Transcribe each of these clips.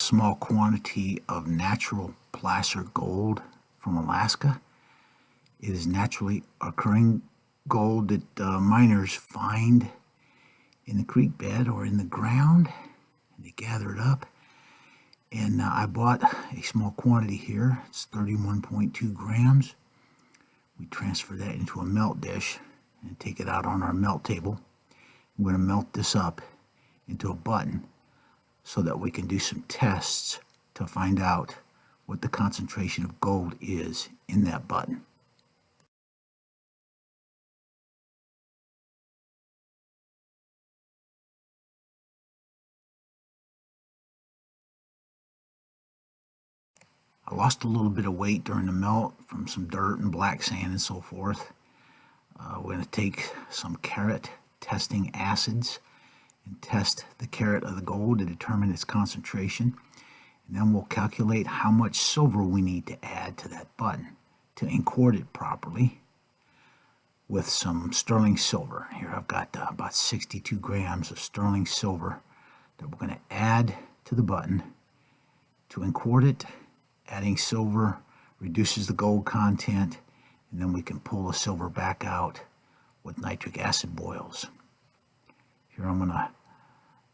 Small quantity of natural placer gold from Alaska. It is naturally occurring gold that miners find in the creek bed or in the ground, and they gather it up. And I bought a small quantity here. It's 31.2 grams. We transfer that into a melt dish and take it out on our melt table. I'm going to melt this up into a button so that we can do some tests to find out what the concentration of gold is in that button. I lost a little bit of weight during the melt from some dirt and black sand and so forth. We're going to take some carat testing acids and test the carat of the gold to determine its concentration. And then we'll calculate how much silver we need to add to that button to incord it properly with some sterling silver. Here I've got about 62 grams of sterling silver that we're going to add to the button to incord it. Adding silver reduces the gold content, and then we can pull the silver back out with nitric acid boils. Here I'm going to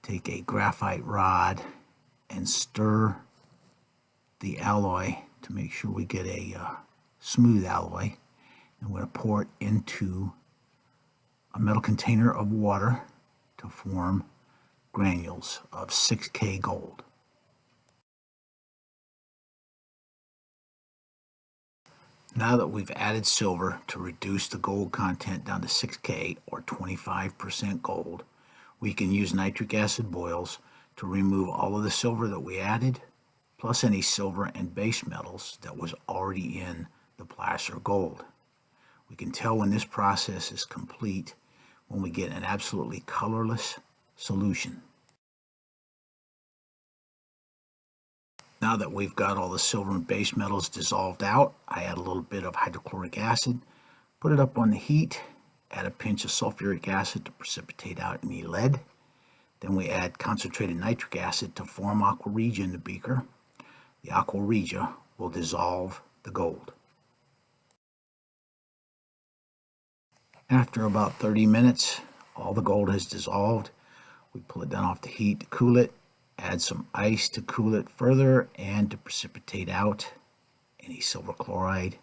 take a graphite rod and stir the alloy to make sure we get a smooth alloy. And we're going to pour it into a metal container of water to form granules of 6K gold. Now that we've added silver to reduce the gold content down to 6K or 25% gold, we can use nitric acid boils to remove all of the silver that we added, plus any silver and base metals that was already in the placer gold. We can tell when this process is complete when we get an absolutely colorless solution. Now that we've got all the silver and base metals dissolved out, I add a little bit of hydrochloric acid, put it up on the heat, add a pinch of sulfuric acid to precipitate out any lead. Then we add concentrated nitric acid to form aqua regia in the beaker. The aqua regia will dissolve the gold. After about 30 minutes, all the gold has dissolved. We pull it down off the heat to cool it. Add some ice to cool it further and to precipitate out any silver chloride.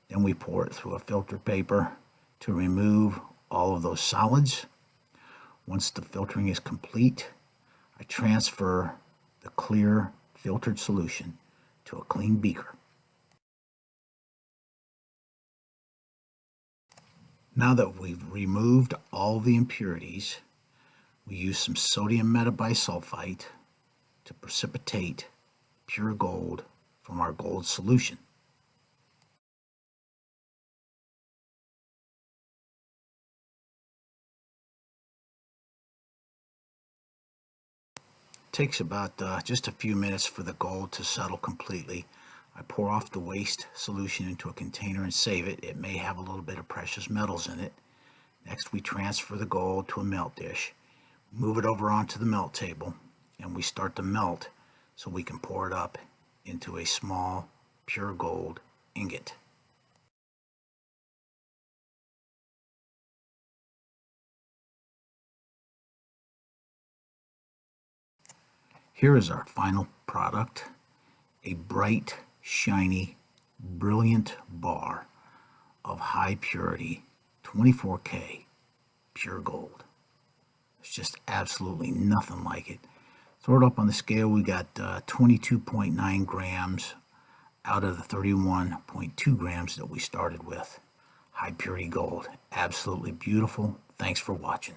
Then we pour it through a filter paper to remove all of those solids. Once the filtering is complete, I transfer the clear filtered solution to a clean beaker. Now that we've removed all the impurities, we use some sodium metabisulfite to precipitate pure gold from our gold solution. It takes about just a few minutes for the gold to settle completely. I pour off the waste solution into a container and save it. It may have a little bit of precious metals in it. Next, we transfer the gold to a melt dish, move it over onto the melt table, and we start to melt so we can pour it up into a small pure gold ingot. Here is our final product, a bright, shiny, brilliant bar of high purity 24K pure gold. There's just absolutely nothing like it. Throw it up on the scale, we got 22.9 grams out of the 31.2 grams that we started with. High purity gold. Absolutely beautiful. Thanks for watching.